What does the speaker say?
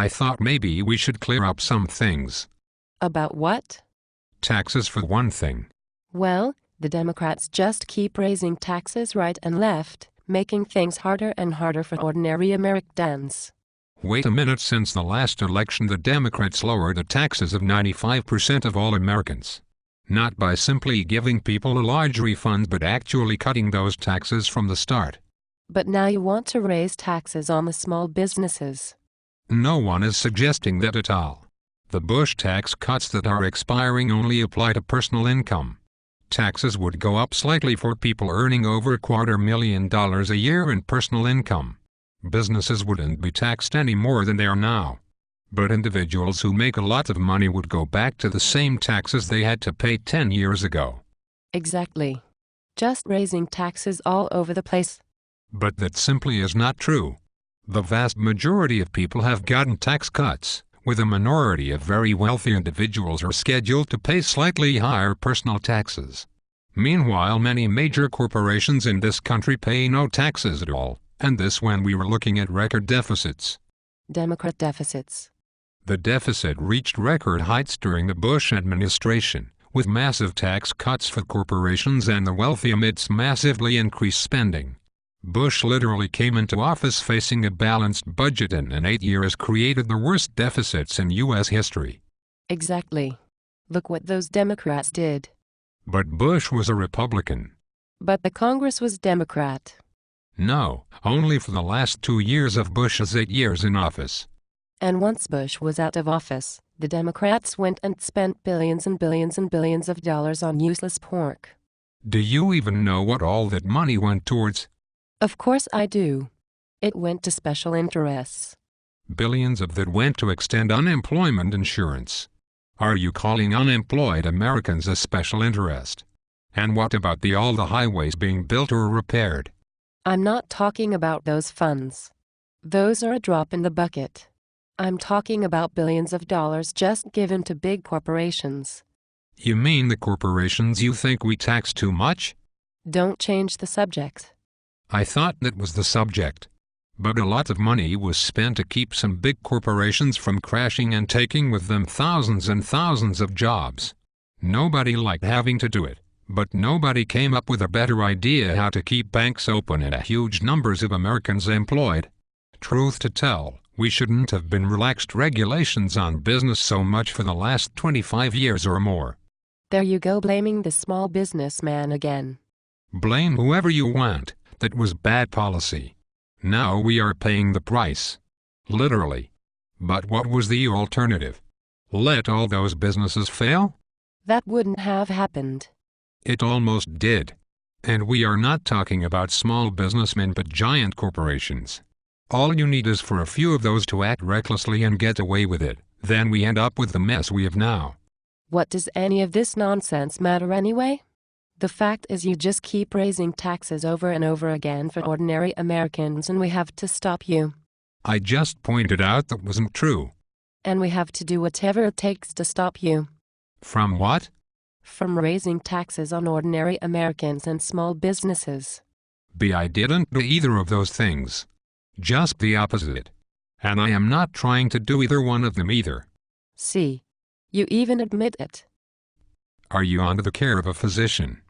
I thought maybe we should clear up some things. About what? Taxes for one thing. Well, the Democrats just keep raising taxes right and left, making things harder and harder for ordinary Americans. Wait a minute, since the last election the Democrats lowered the taxes of 95% of all Americans. Not by simply giving people a large refund but actually cutting those taxes from the start. But now you want to raise taxes on the small businesses. No one is suggesting that at all. The Bush tax cuts that are expiring only apply to personal income. Taxes would go up slightly for people earning over $250,000 a year in personal income. Businesses wouldn't be taxed any more than they are now. But individuals who make a lot of money would go back to the same taxes they had to pay 10 years ago. Exactly. Just raising taxes all over the place. But that simply is not true. The vast majority of people have gotten tax cuts, with a minority of very wealthy individuals are scheduled to pay slightly higher personal taxes. Meanwhile, many major corporations in this country pay no taxes at all, and this when we were looking at record deficits. Democrat deficits. The deficit reached record heights during the Bush administration, with massive tax cuts for corporations and the wealthy amidst massively increased spending. Bush literally came into office facing a balanced budget and in 8 years created the worst deficits in U.S. history. Exactly. Look what those Democrats did. But Bush was a Republican. But the Congress was Democrat. No, only for the last 2 years of Bush's 8 years in office. And once Bush was out of office, the Democrats went and spent billions and billions and billions of dollars on useless pork. Do you even know what all that money went towards? Of course I do. It went to special interests. Billions of that went to extend unemployment insurance. Are you calling unemployed Americans a special interest? And what about all the highways being built or repaired? I'm not talking about those funds. Those are a drop in the bucket. I'm talking about billions of dollars just given to big corporations. You mean the corporations you think we tax too much? Don't change the subject. I thought that was the subject. But a lot of money was spent to keep some big corporations from crashing and taking with them thousands and thousands of jobs. Nobody liked having to do it, but nobody came up with a better idea how to keep banks open and huge numbers of Americans employed. Truth to tell, we shouldn't have been relaxed regulations on business so much for the last 25 years or more. There you go, blaming the small businessman again. Blame whoever you want. That was bad policy. Now we are paying the price. Literally. But what was the alternative? Let all those businesses fail? That wouldn't have happened. It almost did. And we are not talking about small businessmen but giant corporations. All you need is for a few of those to act recklessly and get away with it. Then we end up with the mess we have now. What does any of this nonsense matter anyway? The fact is you just keep raising taxes over and over again for ordinary Americans and we have to stop you. I just pointed out that wasn't true. And we have to do whatever it takes to stop you. From what? From raising taxes on ordinary Americans and small businesses. I didn't do either of those things. Just the opposite. And I am not trying to do either one of them either. See, you even admit it. Are you under the care of a physician?